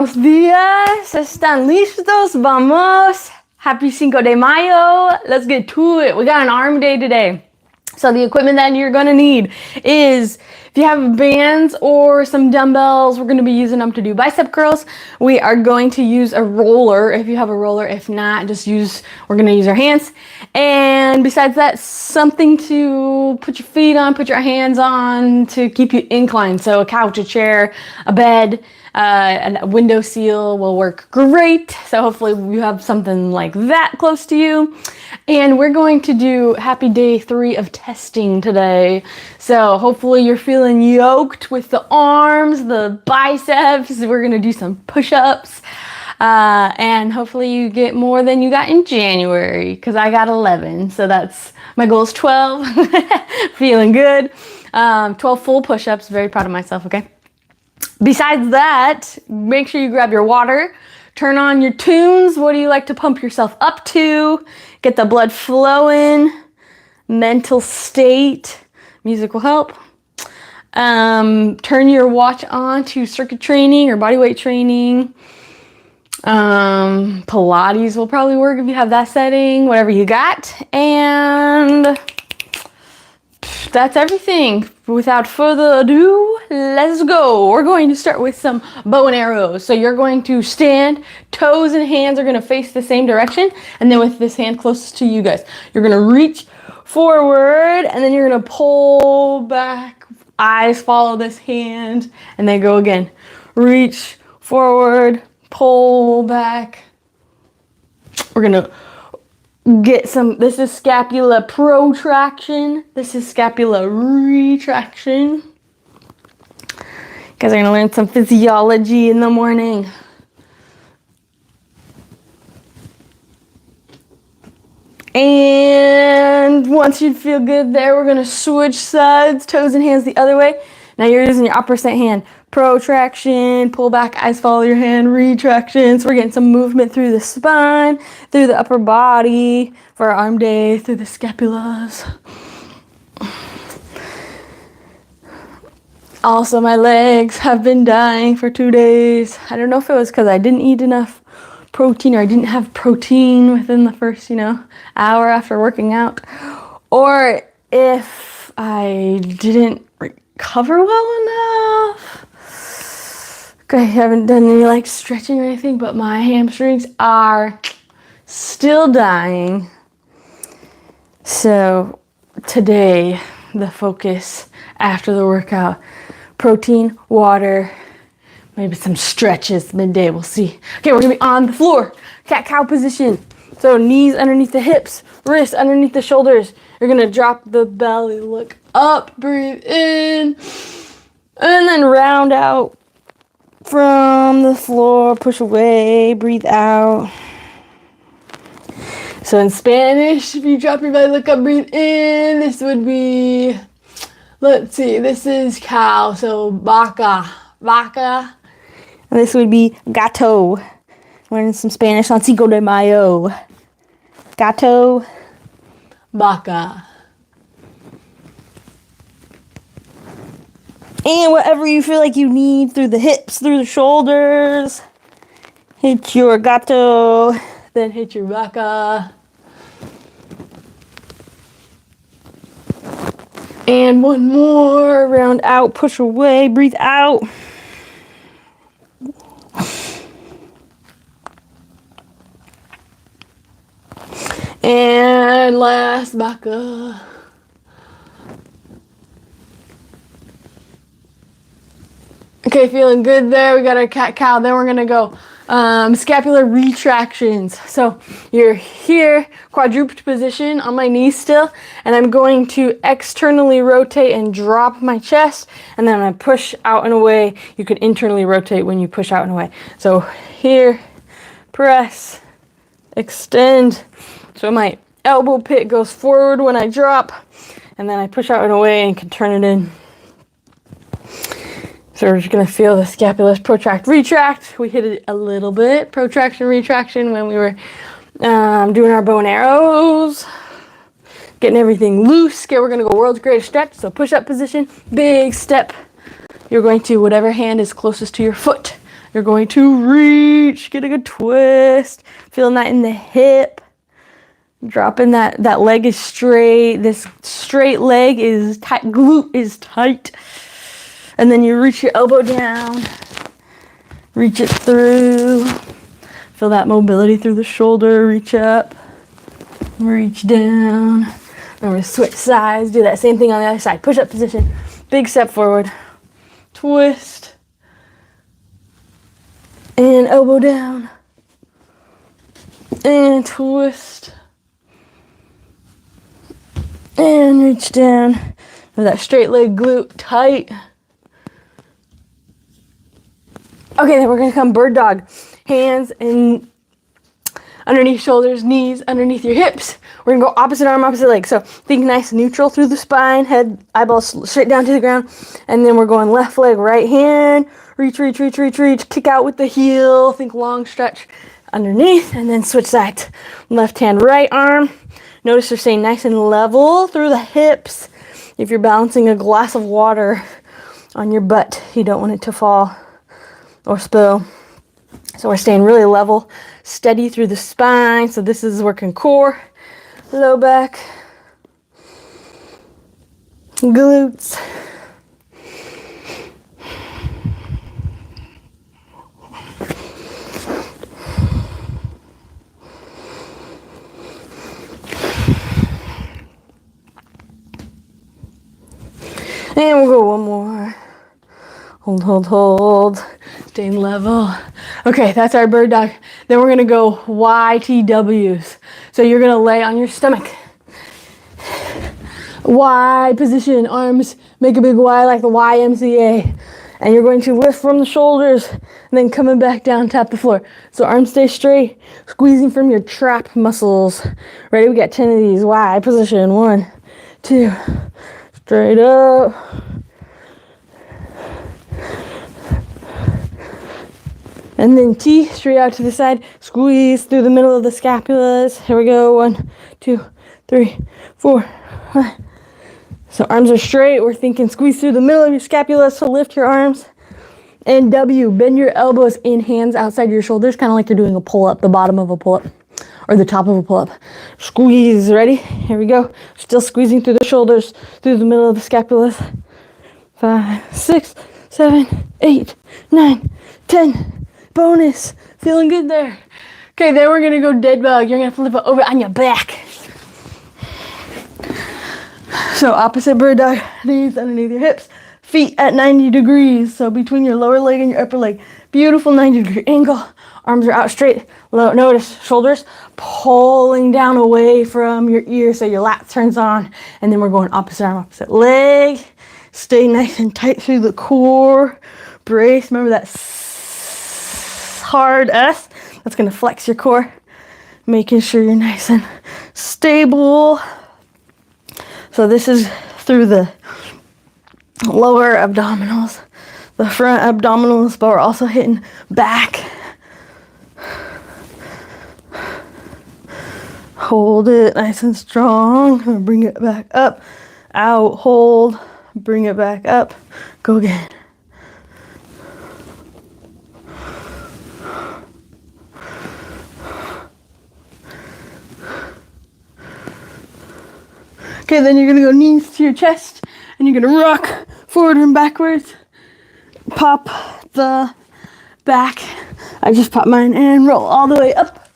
Buenos días, ¿están listos? Vamos. Happy Cinco de Mayo. Let's get to it. We got an arm day today. So the equipment that you're gonna need is, if you have bands or some dumbbells, we're gonna be using them to do bicep curls. We are going to use a roller if you have a roller. If not, we're gonna use our hands. And besides that, something to put your feet on, put your hands on to keep you inclined. So a couch, a chair, a bed, a window seal will work great. So hopefully you have something like that close to you. And we're going to do happy day 3 of testing today. So hopefully you're feeling yoked with the arms, the biceps. We're going to do some push-ups. And hopefully you get more than you got in January, because I got 11. So my goal is 12. Feeling good. 12 full push-ups. Very proud of myself, okay? Besides that, make sure you grab your water, turn on your tunes. What do you like to pump yourself up to? Get the blood flowing, mental state. Music will help. Turn your watch on to circuit training or bodyweight training. Pilates will probably work if you have that setting, whatever you got. And that's everything. Without further ado, let's go. We're going to start with some bow and arrows. So you're going to stand, toes and hands are going to face the same direction. And then with this hand closest to you guys, you're going to reach forward and then you're going to pull back. Eyes follow this hand and then go again. Reach forward, pull back. We're going to get this is scapula protraction. This is scapula retraction. You guys are going to learn some physiology in the morning. And once you feel good there, we're going to switch sides, toes and hands the other way. Now you're using your opposite hand. Protraction, pull back, eyes follow your hand, retraction. So we're getting some movement through the spine, through the upper body for our arm day, through the scapulas. Also, my legs have been dying for 2 days. I don't know if it was because I didn't eat enough protein or I didn't have protein within the first, hour after working out, or if I didn't recover well enough. I haven't done any stretching or anything, but my hamstrings are still dying. So today, the focus after the workout, protein, water, maybe some stretches midday, we'll see. Okay, we're gonna be on the floor, cat-cow position. So knees underneath the hips, wrists underneath the shoulders. You're gonna drop the belly, look up, breathe in, and then round out from the floor, push away, breathe out. So in Spanish, if you drop your belly, look up, breathe in, this would be, let's see, this is cow, so vaca. And this would be gato. Learning some Spanish on Cinco de Mayo. Gato, vaca. And whatever you feel like you need through the hips, through the shoulders. Hit your gato, then hit your vaca. And one more, round out, push away, breathe out. And last, vaca. Okay, feeling good there. We got our cat-cow. Then we're going to go scapular retractions. So you're here, quadruped position on my knees still. And I'm going to externally rotate and drop my chest. And then I push out and away. You can internally rotate when you push out and away. So here, press, extend. So my elbow pit goes forward when I drop. And then I push out and away and can turn it in. So we're just going to feel the scapulus protract, retract. We hit it a little bit, protraction, retraction, when we were doing our bow and arrows. Getting everything loose. Okay, we're going to go world's greatest stretch. So push-up position, big step. You're going to, whatever hand is closest to your foot, You're going to reach, get a good twist, feeling that in the hip. Dropping that leg is straight. This straight leg is tight, glute is tight. And then you reach your elbow down, reach it through. Feel that mobility through the shoulder, reach up, reach down. Remember to switch sides, do that same thing on the other side. Push up position, big step forward, twist, and elbow down, and twist. And reach down with that straight leg glute tight. Okay, then we're gonna come bird dog. Hands and underneath shoulders, knees underneath your hips. We're gonna go opposite arm, opposite leg. So think nice and neutral through the spine, head, eyeballs straight down to the ground. And then we're going left leg, right hand. Reach, reach, reach, reach, reach. Kick out with the heel. Think long stretch underneath. And then switch sides. Left hand, right arm. Notice you're staying nice and level through the hips. If you're balancing a glass of water on your butt, you don't want it to fall or spill. So we're staying really level, steady through the spine. So this is working core, low back, glutes. And we'll go one more. Hold, hold, hold. Staying level. Okay, that's our bird dog. Then we're gonna go YTWs. So you're gonna lay on your stomach. Y position, arms make a big Y like the YMCA. And you're going to lift from the shoulders and then coming back down, tap the floor. So arms stay straight, squeezing from your trap muscles. Ready? We got 10 of these. Y position. 1, 2. Straight up. And then T, straight out to the side. Squeeze through the middle of the scapulas. Here we go. 1, 2, 3, 4, 5. So arms are straight. We're thinking squeeze through the middle of your scapulas. So lift your arms. And W, bend your elbows in, hands outside your shoulders. Kind of like you're doing a pull-up, the bottom of a pull-up. Or the top of a pull-up. Squeeze, ready? Here we go. Still squeezing through the shoulders, through the middle of the scapulas. 5, 6, 7, 8, 9, 10. Bonus. Feeling good there. Okay, then we're gonna go dead bug. You're gonna flip it over on your back. So opposite bird dog, knees underneath your hips, feet at 90 degrees. So between your lower leg and your upper leg. Beautiful 90-degree angle. Arms are out straight. Low. Notice shoulders pulling down away from your ear so your lat turns on. And then we're going opposite arm, opposite leg. Stay nice and tight through the core. Brace. Remember that hard S. That's going to flex your core. Making sure you're nice and stable. So this is through the lower abdominals, the front abdominals, but we're also hitting back. Hold it nice and strong. Bring it back up. Out. Hold. Bring it back up. Go again. Okay, then you're going to go knees to your chest. And you're going to rock forward and backwards. Pop the back. I just popped mine and roll all the way up.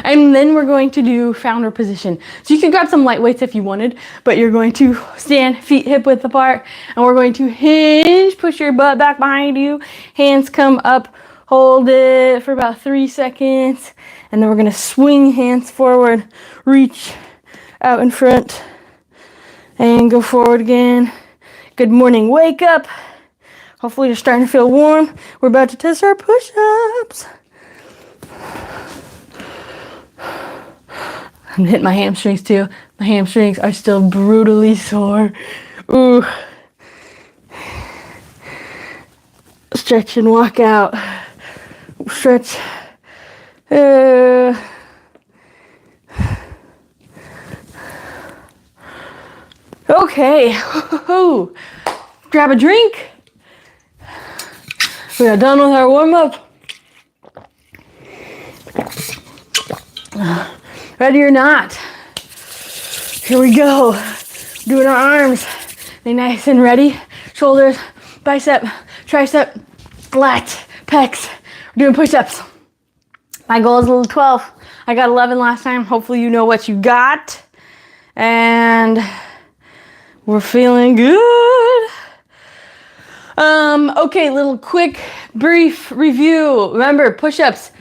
And then we're going to do founder position. So you can grab some light weights if you wanted, but you're going to stand feet hip width apart, and we're going to hinge, push your butt back behind you, hands come up, hold it for about 3 seconds, and then we're going to swing hands forward, reach out in front, and go forward again. Good morning, wake up. Hopefully you're starting to feel warm. We're about to test our push-ups. I'm hitting my hamstrings too. My hamstrings are still brutally sore. Ooh. Stretch and walk out. Stretch. Okay. Grab a drink. We are done with our warm-up. Ready or not? Here we go. Doing our arms. They nice and ready. Shoulders, bicep, tricep, lats, pecs. We're doing push-ups. My goal is a little 12. I got 11 last time. Hopefully you know what you got. And we're feeling good. Okay, little quick, brief review. Remember, push-ups,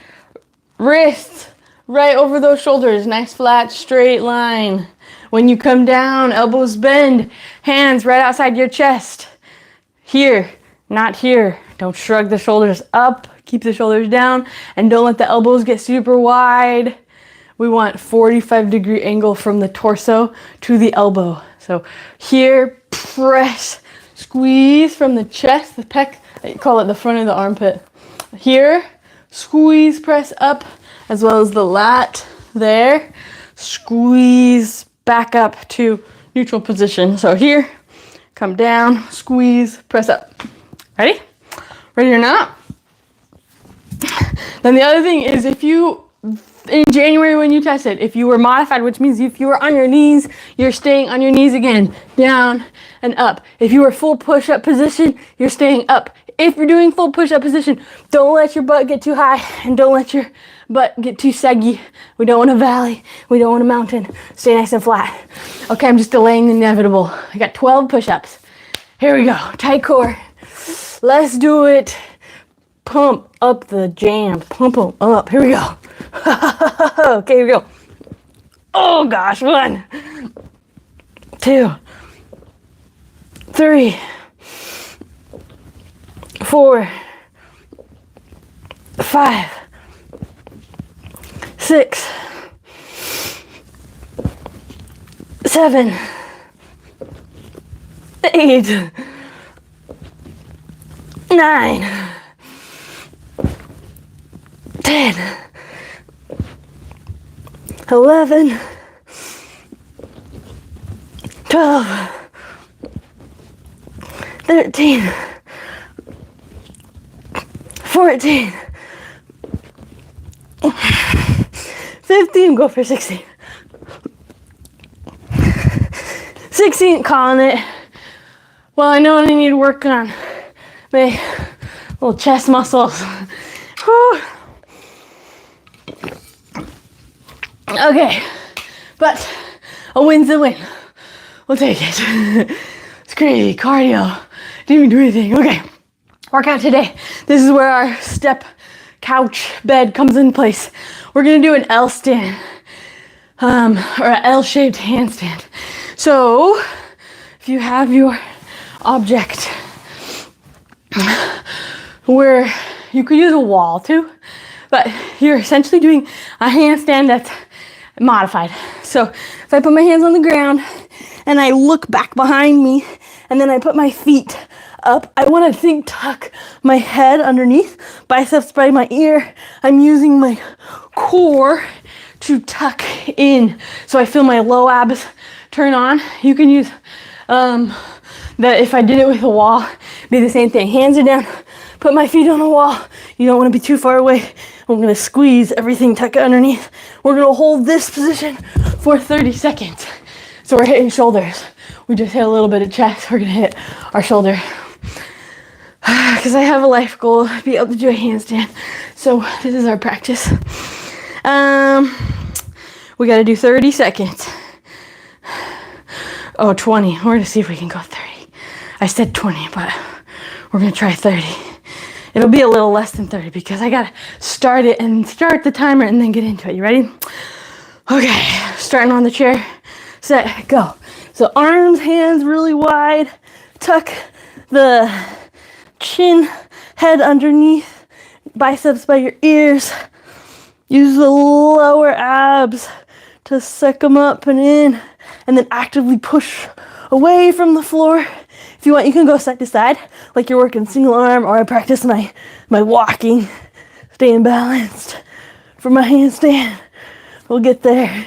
wrists right over those shoulders. Nice flat, straight line. When you come down, elbows bend, hands right outside your chest. Here, not here. Don't shrug the shoulders up. Keep the shoulders down, and don't let the elbows get super wide. We want 45-degree angle from the torso to the elbow. So here, press, squeeze from the chest, the pec, I call it the front of the armpit. Here, squeeze, press up, as well as the lat there. Squeeze back up to neutral position. So here, come down, squeeze, press up. Ready? Ready or not? Then the other thing is, if you, in January when you tested, if you were modified, which means if you were on your knees, you're staying on your knees again, down and up. If you were full push-up position, you're staying up. If you're doing full push-up position, don't let your butt get too high and don't let your butt get too saggy. We don't want a valley. We don't want a mountain. Stay nice and flat. Okay, I'm just delaying the inevitable. I got 12 push-ups. Here we go. Tight core. Let's do it. Pump up the jams. Pump them up. Here we go. Okay, here we go. Oh gosh. 1, 2, 3, 4, 5, 6, 7, 8, 9, 10, 11, 12, 13, 14, 15, go for 16. 16, calling it. Well, I know I need to work on my little chest muscles. Whew. Okay, but a win's a win. We'll take it. It's crazy, cardio. Didn't even do anything. Okay, workout today. This is where our step couch bed comes in place. We're gonna do an L stand, or an L-shaped handstand. So, if you have your object where you could use a wall too, but you're essentially doing a handstand that's modified. So if I put my hands on the ground and I look back behind me and then I put my feet up, I want to tuck my head underneath, biceps by my ear. I'm using my core to tuck in so I feel my low abs turn on. You can use that if I did it with a wall, be the same thing. Hands are down, put my feet on the wall. You don't want to be too far away. I'm going to squeeze everything, tuck it underneath. We're going to hold this position for 30 seconds. So we're hitting shoulders. We just hit a little bit of chest. We're going to hit our shoulder. Because I have a life goal, be able to do a handstand. So this is our practice. We got to do 30 seconds. Oh, 20. We're going to see if we can go 30. I said 20, but we're going to try 30. It'll be a little less than 30 because I got to start it and start the timer and then get into it. You ready? Okay, starting on the chair. Set, go. So arms, hands really wide. Tuck the chin, head underneath. Biceps by your ears. Use the lower abs to suck them up and in. And then actively push away from the floor. If you want, you can go side to side, like you're working single arm, or I practice my walking, staying balanced for my handstand. We'll get there.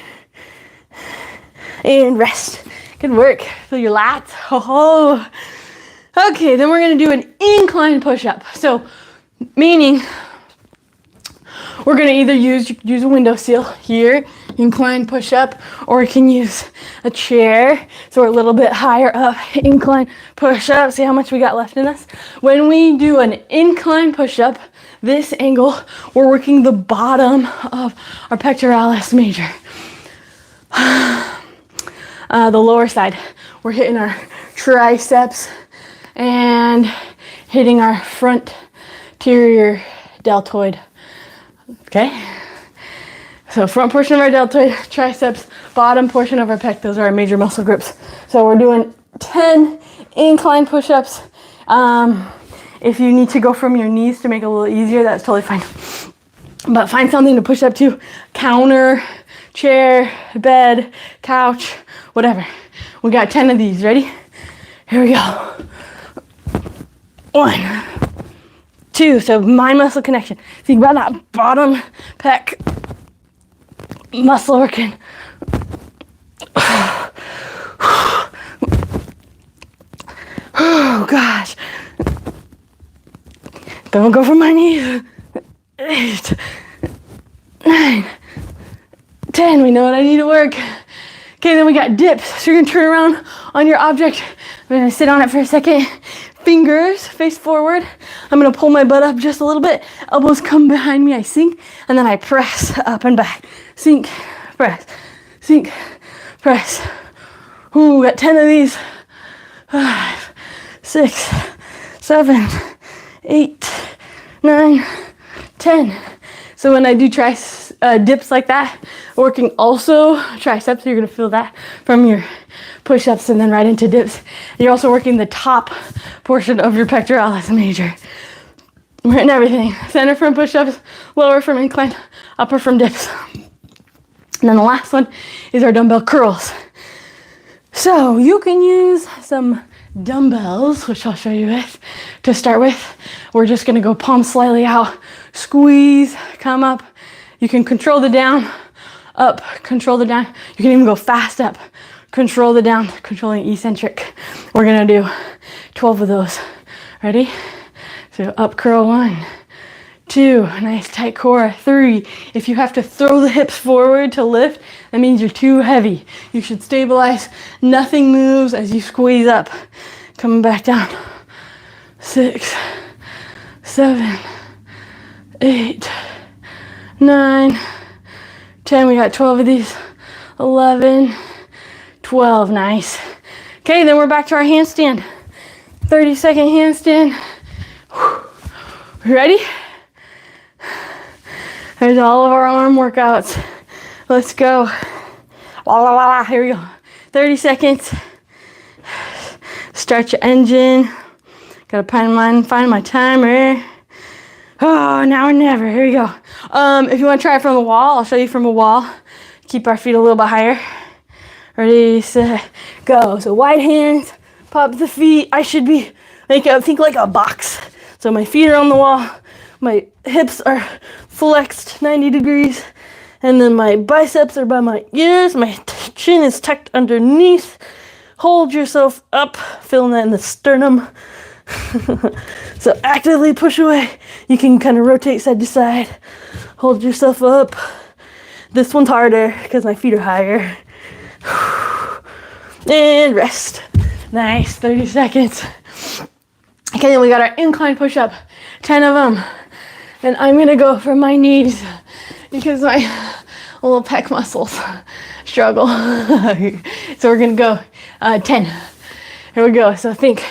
And rest. Good work. Feel your lats. Oh. Okay, then we're gonna do an incline push-up. So Meaning, we're gonna either use a windowsill here, incline push up, or we can use a chair. So we're a little bit higher up, incline push up. See how much we got left in us? When we do an incline push up, this angle, we're working the bottom of our pectoralis major. The lower side, we're hitting our triceps and hitting our front anterior deltoid. Okay? So front portion of our deltoid, triceps, bottom portion of our pec, those are our major muscle groups. So we're doing 10 incline push-ups. If you need to go from your knees to make it a little easier, that's totally fine. But find something to push up to. Counter, chair, bed, couch, whatever. We got 10 of these. Ready? Here we go. 1, 2, so mind muscle connection. Think about that bottom pec muscle working. Oh gosh. Don't go for my knees. 8, 9, 10. We know what I need to work. Okay, then we got dips. So you're gonna turn around on your object. I'm gonna sit on it for a second. Fingers face forward. I'm gonna pull my butt up just a little bit. Elbows come behind me. I sink, and then I press up and back. Sink, press, sink, press. Ooh, got 10 of these. 5, 6, 7, 8, 9, 10. So when I do dips like that, working also triceps, you're gonna feel that from your push-ups and then right into dips. You're also working the top portion of your pectoralis major. We're hitting everything. Center from push-ups, lower from incline, upper from dips. And then the last one is our dumbbell curls. So you can use some dumbbells, which I'll show you with, to start with. We're just gonna go palms slightly out, squeeze, come up. You can control the down, up, control the down. You can even go fast up, control the down, controlling eccentric. We're gonna do 12 of those. Ready? So up curl, 1, 2, nice tight core, 3. If you have to throw the hips forward to lift, that means you're too heavy. You should stabilize. Nothing moves as you squeeze up. Coming back down. 6, 7, 8, 9, 10. We got 12 of these. 11, 12. Nice. Okay, then we're back to our handstand. 30-second handstand. Ready? There's all of our arm workouts. Let's go. La, la, la, la. Here we go. 30 seconds. Start your engine. Gotta find my timer. Oh, now or never. Here we go. If you want to try it from the wall, I'll show you from a wall. Keep our feet a little bit higher. Ready, set, go. So wide hands, pop the feet. I should be think like a box. So my feet are on the wall. My hips are flexed 90 degrees. And then my biceps are by my ears. My chin is tucked underneath. Hold yourself up, feeling that in the sternum. So actively push away. You can kind of rotate side to side. Hold yourself up. This one's harder because my feet are higher. And rest. Nice, 30 seconds. Okay, then we got our incline push-up. 10 of them. And I'm gonna go for my knees because my little pec muscles struggle. So we're gonna go 10. Here we go. So think,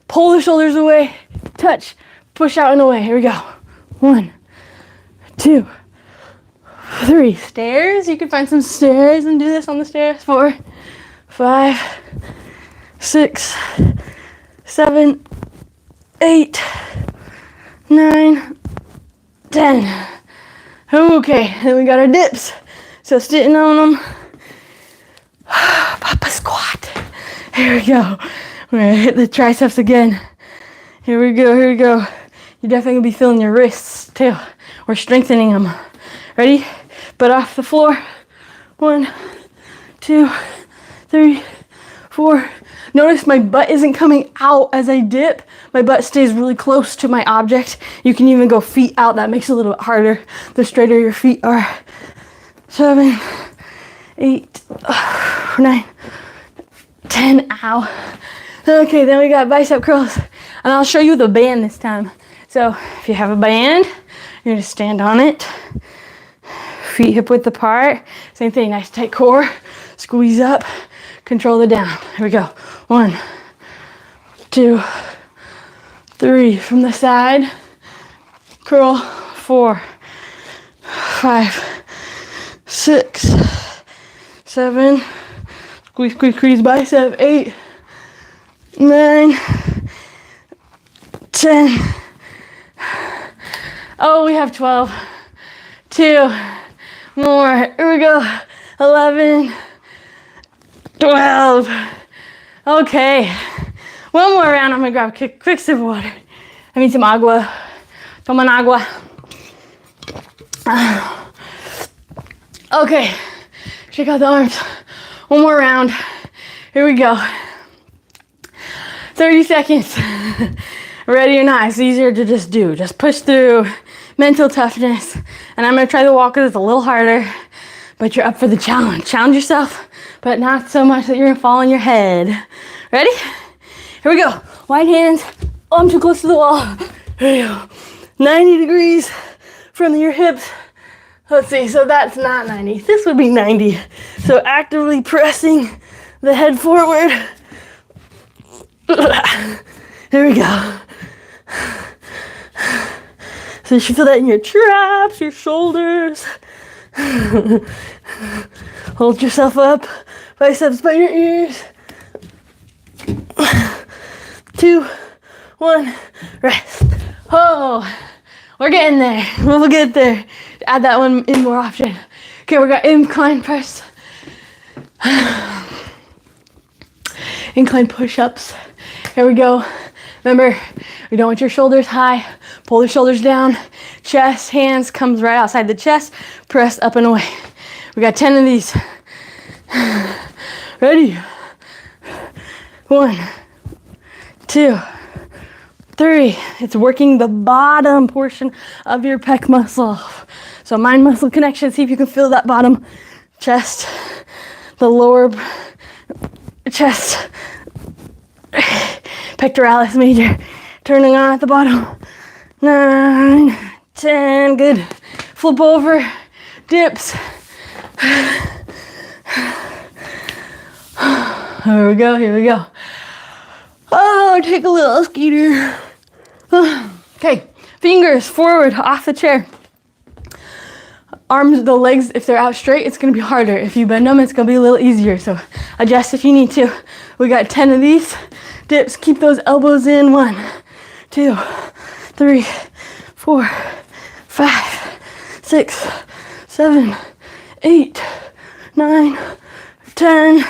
pull the shoulders away, touch, push out and away. Here we go. 1, 2, 3. Stairs. You can find some stairs and do this on the stairs. 4, 5, 6, 7, 8, 9, 10. Okay, then we got our dips. So sitting on them. Papa squat. Here we go. We're gonna hit the triceps again. Here we go, here we go. You're definitely gonna be feeling your wrists too. We're strengthening them. Ready? Butt off the floor. 1, 2, 3, 4, Notice my butt isn't coming out as I dip. My butt stays really close to my object. You can even go feet out. That makes it a little bit harder the straighter your feet are. 7, 8, 9, 10. Ow. Okay, then we got bicep curls. And I'll show you the band this time. So if you have a band, you're gonna stand on it. Feet hip width apart. Same thing, nice tight core. Squeeze up, control the down. Here we go. 1, 2, 3. From the side, curl. 4, 5, 6, 7. Squeeze, squeeze, squeeze bicep. 8, 9, 10. Oh, we have 12. 2 more. Here we go. 11, 12. Okay. One more round. I'm gonna grab a quick sip of water. I mean some agua. Toman agua. Okay. Shake out the arms. One more round. Here we go. 30 seconds. Ready or not, it's easier to just do. Just push through. Mental toughness. And I'm gonna try the walk because it's a little harder, but you're up for the challenge. Challenge yourself, but not so much that you're gonna fall on your head. Ready? Here we go. Wide hands. Oh, I'm too close to the wall. Here we go. 90 degrees from your hips. Let's see, so that's not 90. This would be 90. So actively pressing the head forward. Here we go. So you should feel that in your traps, your shoulders. Hold yourself up. Biceps by your ears. 2, 1, rest. Oh, we're getting there. We'll get there. Add that one in more often. Okay, we got incline press. Incline push-ups. Here we go. Remember, you don't want your shoulders high. Pull the shoulders down. Chest, hands comes right outside the chest. Press up and away. We got 10 of these. Ready? 1, 2, 3. It's working the bottom portion of your pec muscle. So mind muscle connection. See if you can feel that bottom chest, the lower chest, pectoralis major turning on at the bottom. 9, 10. Good. Flip over, dips. Here we go, here we go. Oh, take a little skeeter. Okay, fingers forward off the chair. Arms, the legs, if they're out straight, it's gonna be harder. If you bend them, it's gonna be a little easier. So adjust if you need to. We got 10 of these dips. Keep those elbows in. 1, 2, 3, 4, 5, 6, 7, 8, 9, 10.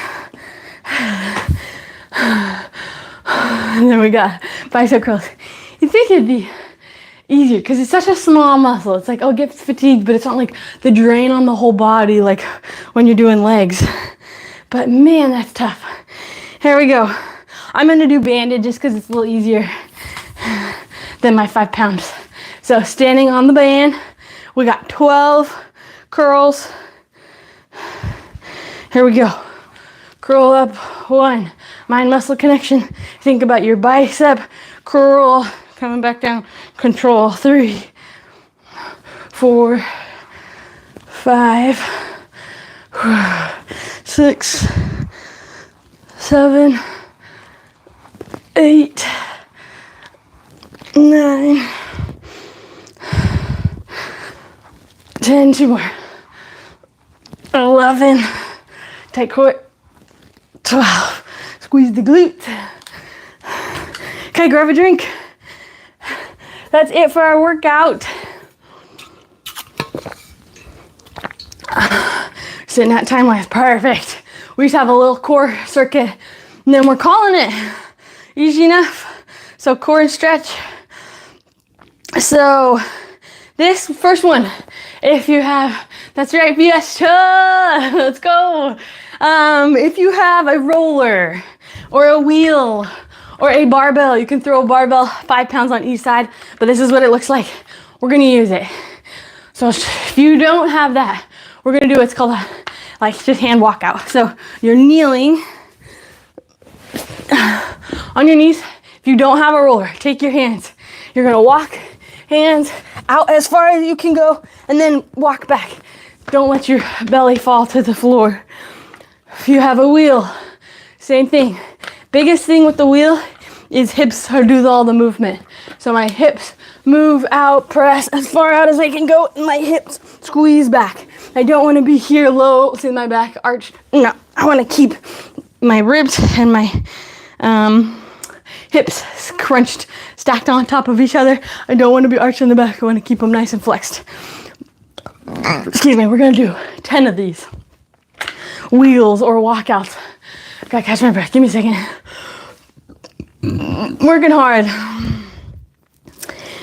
And then we got bicep curls. You think it'd be easier because it's such a small muscle. It's like, oh, it gets fatigued, but it's not like the drain on the whole body like when you're doing legs. But man, that's tough. Here we go. I'm gonna do banded just because it's a little easier than my 5 pounds. So standing on the band, we got 12 curls. Here we go. Curl up. 1. Mind muscle connection. Think about your bicep. Curl. Coming back down. Control. 3, 4, 5, 6, 7, 8, 9, 10. 2 more. 11. Tight core. 12. Squeeze the glutes. Okay, grab a drink. That's it for our workout. Sitting at time wise, perfect. We just have a little core circuit and then we're calling it. Easy enough. So core and stretch. So this first one, if you have, that's right, fiesta, let's go. If you have a roller, or a wheel, or a barbell. You can throw a barbell 5 pounds on each side, but this is what it looks like. We're gonna use it. So if you don't have that, we're gonna do what's called a, like, just hand walkout. So you're kneeling on your knees. If you don't have a roller, take your hands. You're gonna walk hands out as far as you can go and then walk back. Don't let your belly fall to the floor. If you have a wheel, same thing. Biggest thing with the wheel is hips do all the movement. So my hips move out, press as far out as I can go, and my hips squeeze back. I don't want to be here low, see my back arched. No, I want to keep my ribs and my hips crunched, stacked on top of each other. I don't want to be arched in the back. I want to keep them nice and flexed. Excuse me, we're going to do 10 of these wheels or walkouts. Gotta catch my breath. Give me a second. Working hard.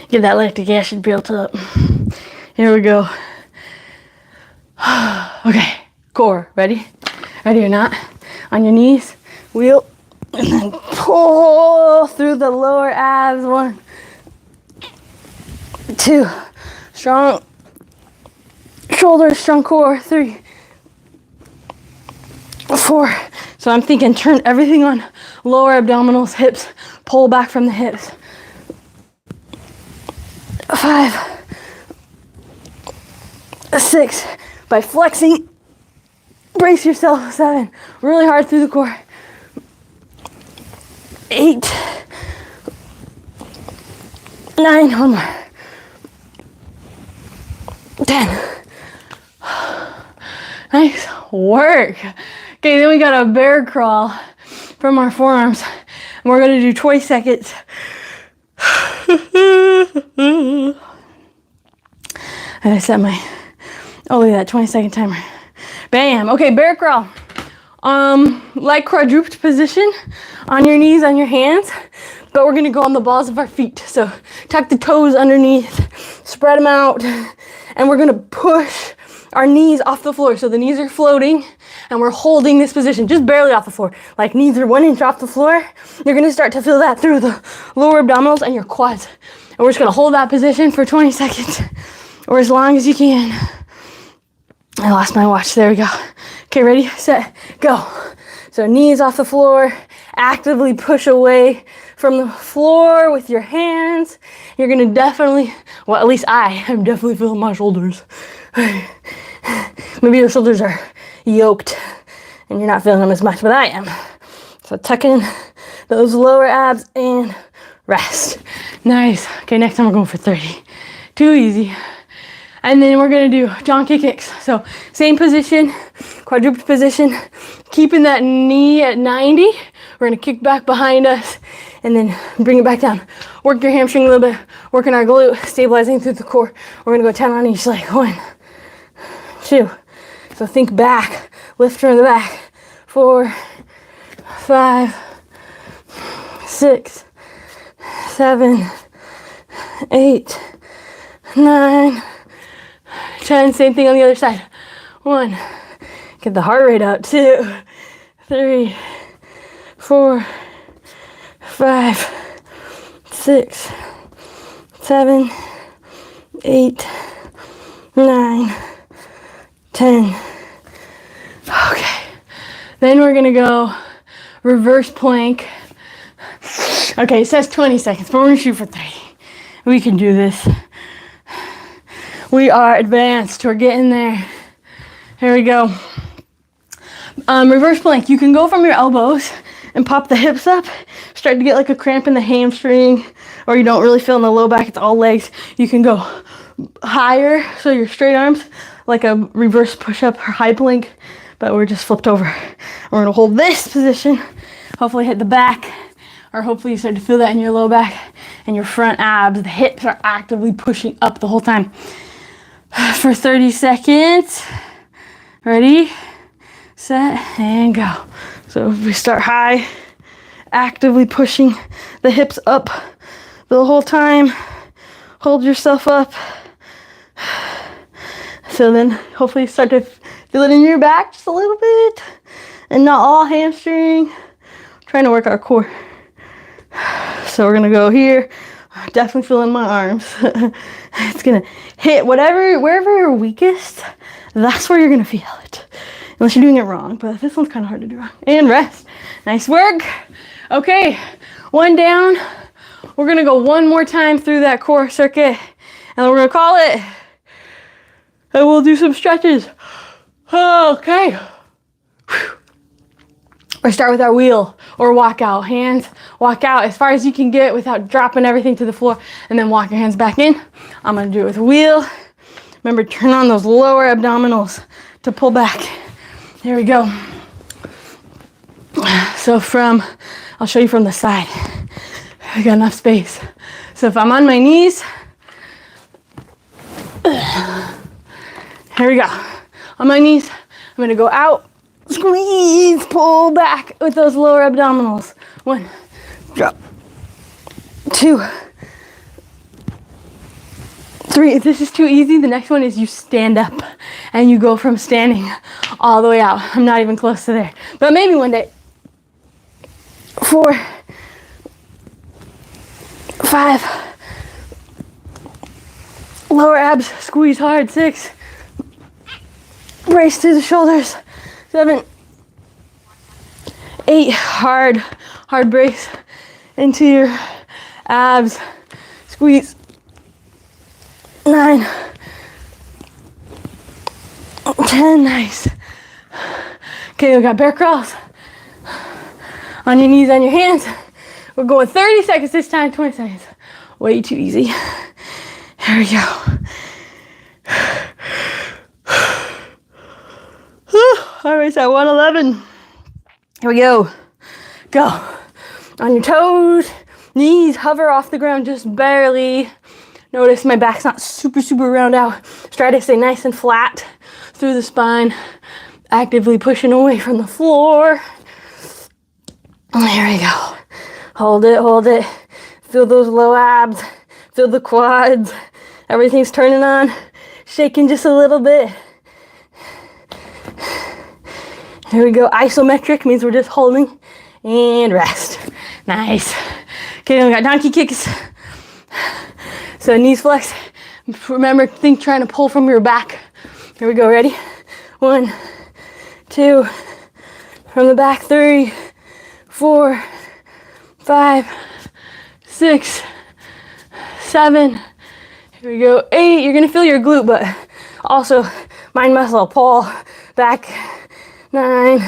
Get that lactic acid built up. Here we go. Okay, core. Ready? Ready or not? On your knees, wheel, and then pull through the lower abs. 1, 2, strong shoulders, strong core. 3, 4. So I'm thinking turn everything on lower abdominals, hips, pull back from the hips. 5, 6, by flexing, brace yourself. 7, really hard through the core. 8, 9, one more. 10. Nice work. Okay, then we got a bear crawl from our forearms. And we're gonna do 20 seconds. And I set my, oh, look at that 20-second timer. Bam. Okay, bear crawl. Like quadruped position, on your knees, on your hands, but we're gonna go on the balls of our feet. So tuck the toes underneath, spread them out, and we're gonna push our knees off the floor. So the knees are floating and we're holding this position just barely off the floor. Like knees are 1 inch off the floor. You're gonna start to feel that through the lower abdominals and your quads. And we're just gonna hold that position for 20 seconds or as long as you can. I lost my watch, there we go. Okay, ready, set, go. So knees off the floor, actively push away from the floor with your hands. You're gonna definitely, well, at least I am definitely feeling my shoulders. Maybe your shoulders are yoked and you're not feeling them as much, but I am. So tuck in those lower abs and rest. Nice. Okay, next time we're going for 30. Too easy. And then we're gonna do donkey kicks. So same position, quadruped position, keeping that knee at 90. We're gonna kick back behind us and then bring it back down. Work your hamstring a little bit, working our glute, stabilizing through the core. We're gonna go 10 on each leg. 1, 2. So think back, lift from the back. 4, 5, 6, 7, 8, 9, 10. Same thing on the other side. 1, get the heart rate up. 2, 3, 4, 5, 6, 7, 8, 9, 10. Okay. Then we're gonna go reverse plank. Okay, it says 20 seconds, but we're gonna shoot for 30. We can do this. We are advanced. We're getting there. Here we go. Reverse plank. You can go from your elbows and pop the hips up. Start to get like a cramp in the hamstring, or you don't really feel in the low back. It's all legs. You can go higher, so your straight arms, like a reverse push-up or high plank, but we're just flipped over. We're gonna hold this position. Hopefully hit the back, or hopefully you start to feel that in your low back and your front abs. The hips are actively pushing up the whole time. For 30 seconds. Ready, set, and go. So we start high, actively pushing the hips up the whole time. Hold yourself up. So then hopefully you start to feel it in your back just a little bit, and not all hamstring. Try trying to work our core. So we're gonna go here. Definitely feeling my arms. It's gonna hit wherever you're weakest, that's where you're gonna feel it. Unless you're doing it wrong, but this one's kind of hard to do wrong. And rest. Nice work. Okay, one down. We're gonna go one more time through that core circuit, and we're gonna call it. And we'll do some stretches. Okay. Or start with our wheel or walk out. Hands, walk out as far as you can get without dropping everything to the floor, and then walk your hands back in. I'm gonna do it with wheel. Remember, turn on those lower abdominals to pull back. There we go. So I'll show you from the side. I got enough space. So if I'm on my knees, here we go. On my knees, I'm gonna go out, squeeze, pull back with those lower abdominals. 1, drop, 2, 3. If this is too easy, the next one is you stand up and you go from standing all the way out. I'm not even close to there, but maybe one day. 4, 5, lower abs, squeeze hard. 6, brace through the shoulders. 7, 8, hard brace into your abs, squeeze. 9, 10, nice. Okay, we got bear crawls. On your knees, on your hands. We're going 30 seconds this time, 20 seconds. Way too easy. Here we go. All right, so 111. Here we go. Go. On your toes, knees hover off the ground just barely. Notice my back's not super round out. Try to stay nice and flat through the spine. Actively pushing away from the floor. There we go. Hold it. Feel those low abs. Feel the quads. Everything's turning on. Shaking just a little bit. Here we go. Isometric means we're just holding and rest. Nice. Okay, we got donkey kicks. So knees flex. Remember, trying to pull from your back. Here we go. Ready? 1, 2, from the back. 3, 4, 5, 6, 7. Here we go. 8. You're gonna feel your glute, but also mind muscle. Pull back. 9,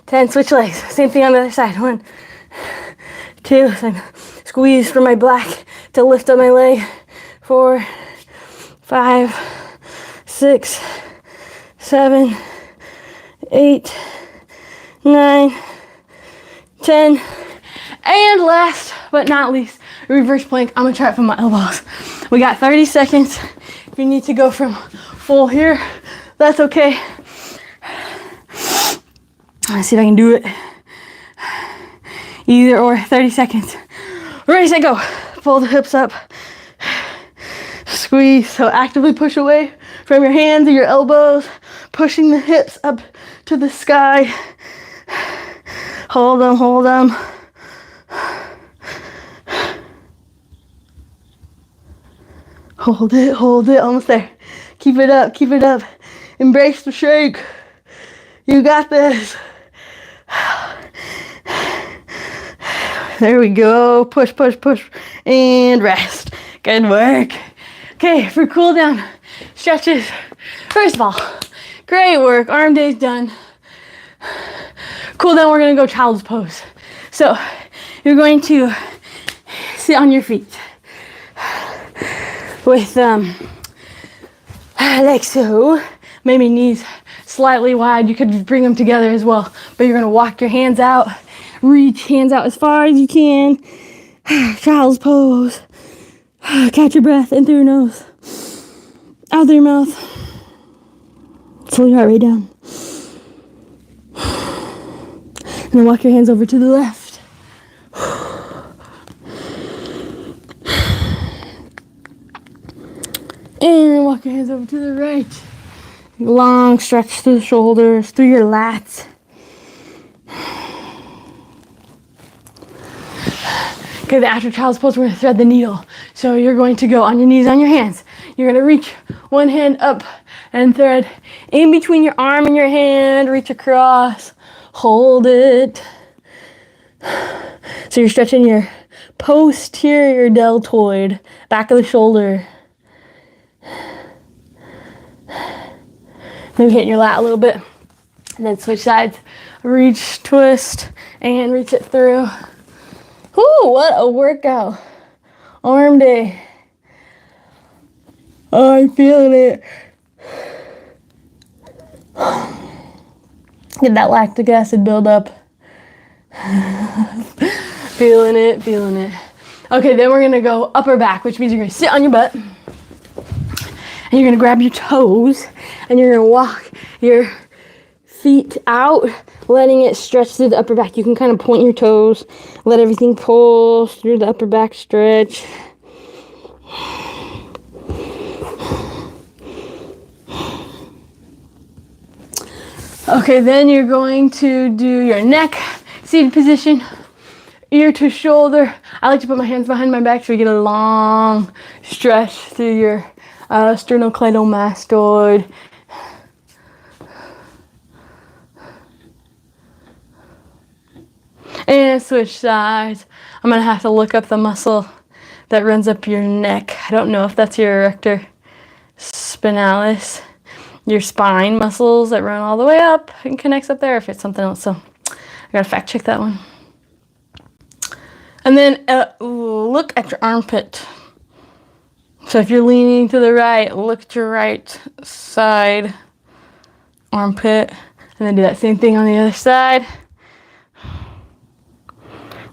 10. Switch legs. Same thing on the other side. 1, 2. So squeeze from my back to lift up my leg. 4, 5, 6, 7, 8, 9, 10. And last but not least, reverse plank. I'm gonna try it from my elbows. We got 30 seconds. If you need to go from full here, that's okay. Let's see if I can do it. Either or, 30 seconds. Ready, set, go. Pull the hips up. Squeeze. So actively push away from your hands or your elbows, pushing the hips up to the sky. Hold them. Hold it, almost there. Keep it up. Embrace the shake. You got this. There we go. Push, and rest. Good work. Okay, for cool down stretches. First of all, great work. Arm day's done. Cool down, we're gonna go child's pose. So you're going to sit on your feet with like so. Maybe knees slightly wide. You could bring them together as well. But you're gonna walk your hands out. Reach hands out as far as you can. Child's pose. Catch your breath in through your nose. Out through your mouth. Slow your heart rate down. And then walk your hands over to the left. And then walk your hands over to the right. Long stretch through the shoulders, through your lats. Okay, the after child's pose, we're gonna thread the needle. So you're going to go on your knees, on your hands. You're gonna reach one hand up and thread in between your arm and your hand, reach across, hold it. So you're stretching your posterior deltoid, back of the shoulder. Maybe hitting your lat a little bit. And then switch sides, reach, twist, and reach it through. Whoo, what a workout. Arm day. Oh, I'm feeling it. Get that lactic acid build up. Feeling it, feeling it. Okay, then we're gonna go upper back, which means you're gonna sit on your butt. And you're gonna grab your toes and you're gonna walk your feet out, letting it stretch through the upper back. You can kind of point your toes, let everything pulse through the upper back stretch. Okay, then you're going to do your neck, seated position, ear to shoulder. I like to put my hands behind my back so you get a long stretch through your sternocleidomastoid. And switch sides. I'm gonna have to look up the muscle that runs up your neck. I don't know if that's your erector spinalis, your spine muscles that run all the way up and connects up there, if it's something else. So I gotta fact check that one. And then look at your armpit. So if you're leaning to the right, look at your right side armpit, and then do that same thing on the other side.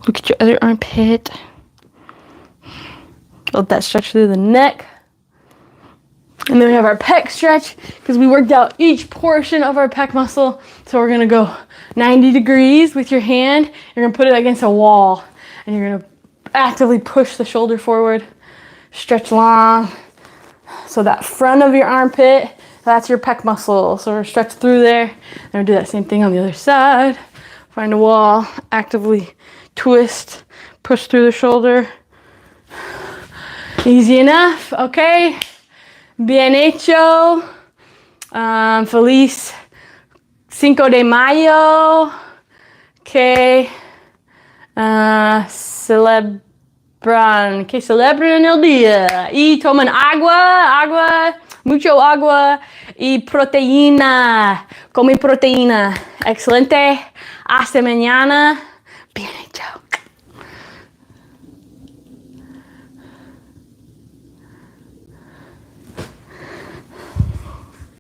Look at your other armpit. Let that stretch through the neck. And then we have our pec stretch, because we worked out each portion of our pec muscle. So we're gonna go 90 degrees with your hand. You're gonna put it against a wall, and you're gonna actively push the shoulder forward, stretch long. So that front of your armpit, that's your pec muscle. So we're stretched through there. And we'll do that same thing on the other side. Find a wall, actively twist, push through the shoulder. Easy enough, okay? Bien hecho. Feliz 5 de Mayo. Que celebran el día. Y toman agua, mucho agua y proteína. Come proteína. Excelente. Hasta mañana.